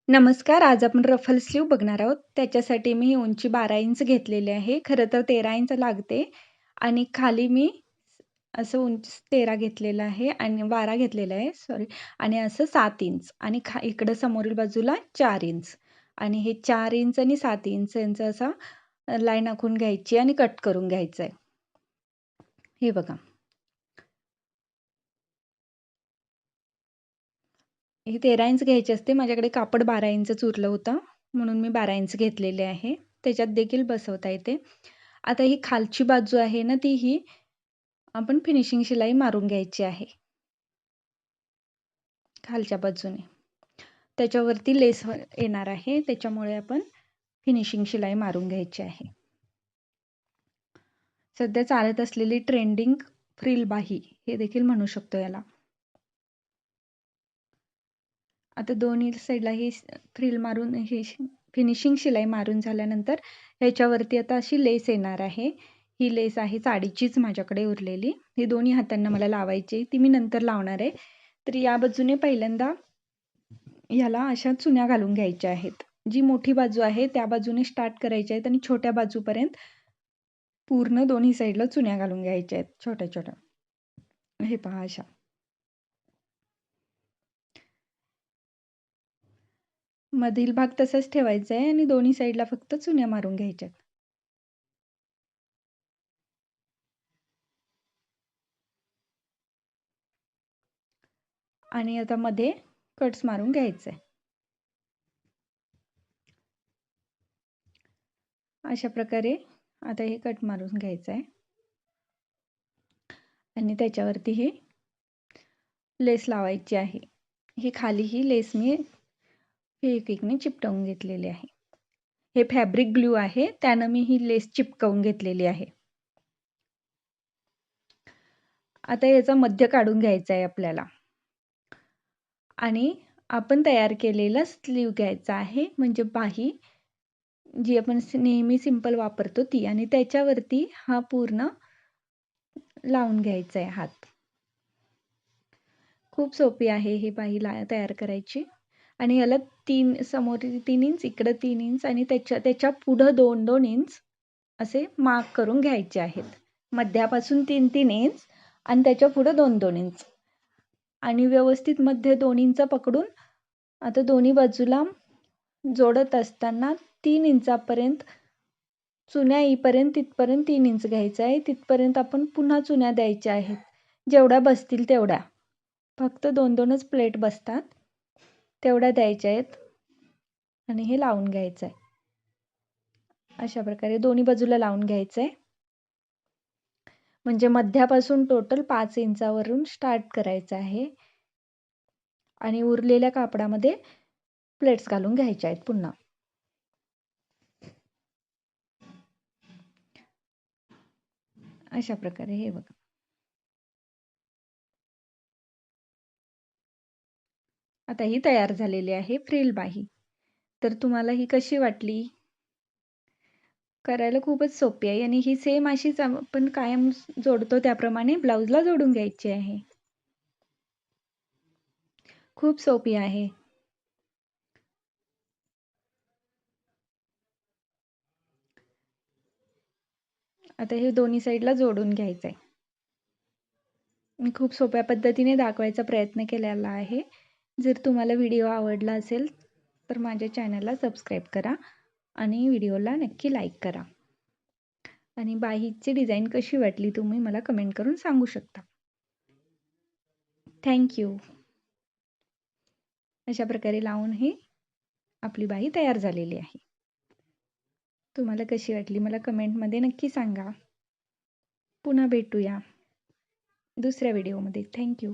नमस्कार. आज आपण रफल स्लीव्ह बघणार आहोत. त्याच्यासाठी मी उंची 12 इंच घेतलेली आहे. खरं तर 13 इंच लागते आणि खाली मी असं उंच 13 घेतलेलं आहे आणि 12 घेतलेलं आहे सॉरी आणि असं 7 इंच आणि इकडं समोरील बाजूला 4 इंच आणि हे 4 इंच आणि 7 इंच यांचा असा लाईन आखून घ्यायची आणि कट करून घ्यायचं आहे. हे बघा. हे 13 इंच घ्यायचे असते. माझ्याकडे कापड 12 इंचच उरलं होतं, म्हणून मी 12 इंच घेतलेले आहे. त्याच्यात देखील बसवता येते. आता ही खालची बाजू आहे ना, ती ही आपण फिनिशिंग शिलाई मारून घ्यायची आहे, खालच्या बाजूने. त्याच्यावरती लेस येणार आहे, त्याच्यामुळे आपण फिनिशिंग शिलाई मारून घ्यायची आहे. सध्या चालत असलेली ट्रेंडिंग फ्रिल बाही हे देखील म्हणू शकतो याला. आता दोन्ही साईडला ही फ्रिल मारून ही फिनिशिंग शिलाई मारून झाल्यानंतर ह्याच्यावरती आता अशी लेस येणार आहे. ही लेस आहे साडीचीच माझ्याकडे उरलेली. ही दोन्ही हातांना मला लावायची, ती मी नंतर लावणार आहे. तर या बाजूने पहिल्यांदा ह्याला अशा चुन्या घालून घ्यायच्या आहेत. जी मोठी बाजू आहे त्या बाजूने स्टार्ट करायच्या आहेत आणि छोट्या बाजूपर्यंत पूर्ण दोन्ही साईडला चुन्या घालून घ्यायच्या आहेत छोट्या छोट्या. हे पहा अशा. मधील भाग तसाच ठेवायचा आहे आणि दोन्ही साईडला फक्त चुन्या मारून घ्यायच्या. आणि आता मध्ये कट्स मारून घ्यायचे. अशा प्रकारे आता हे कट मारून घ्यायचं आहे आणि त्याच्यावरती हे लेस लावायची आहे. ही खाली ही लेस मी फेविक्विकने चिपटवून घेतलेली आहे. हे फॅब्रिक ग्लू आहे, त्यानं मी ही लेस चिपकवून घेतलेली आहे. आता याचा मध्य काढून घ्यायचा आहे आपल्याला आणि आपण तयार केलेला स्लीव घ्यायचा आहे, म्हणजे बाही जी आपण नेहमी सिंपल वापरतो ती, आणि त्याच्यावरती हा पूर्ण लावून घ्यायचा आहे हात. खूप सोपी आहे ही बाही तयार करायची. आणि याला समोर 3 इंच, इकडं 3 इंच आणि त्याच्या पुढं 2-2 इंच असे मार्क करून घ्यायचे आहेत. मध्यापासून 3-3 इंच आणि त्याच्या पुढं 2-2 इंच आणि व्यवस्थित मध्ये 2 इंच पकडून आता दोन्ही बाजूला जोडत असताना 3 इंचापर्यंत चुन्या येईपर्यंत तिथपर्यंत 3 इंच घ्यायचं आहे. तिथपर्यंत आपण पुन्हा चुन्या द्यायच्या आहेत, जेवढ्या बसतील तेवढ्या. फक्त 2-2च प्लेट बसतात, तेवढ्या द्यायच्या आहेत आणि हे लावून घ्यायचं आहे. अशा प्रकारे दोन्ही बाजूला लावून घ्यायचं आहे. म्हणजे मध्यापासून टोटल 5 इंचावरून स्टार्ट करायचं आहे आणि उरलेल्या कापडामध्ये प्लेट्स घालून घ्यायच्या आहेत पुन्हा. अशा प्रकारे हे बघा. आता ही तयार झालेली आहे फ्रिल बाही. तर तुम्हाला ही कशी वाटली? करायला खूपच सोपी आहे आणि ही सेम अशीच आपण कायम जोडतो त्याप्रमाणे ब्लाऊजला जोडून घ्यायची आहे. खूप सोपी आहे. आता हे दोन्ही साईडला जोडून घ्यायचं आहे. मी खूप सोप्या पद्धतीने दाखवायचा प्रयत्न केलेला आहे. जर तुम्हाला व्हिडिओ आवडला असेल तर माझ्या चॅनलला सबस्क्राईब करा आणि व्हिडिओला नक्की लाईक करा. आणि बाहीची डिझाईन कशी वाटली तुम्ही मला कमेंट करून सांगू शकता. थँक्यू. अशा प्रकारे लावून ही आपली बाही तयार झालेली आहे. तुम्हाला कशी वाटली मला कमेंटमध्ये नक्की सांगा. पुन्हा भेटूया दुसऱ्या व्हिडिओमध्ये. थँक्यू.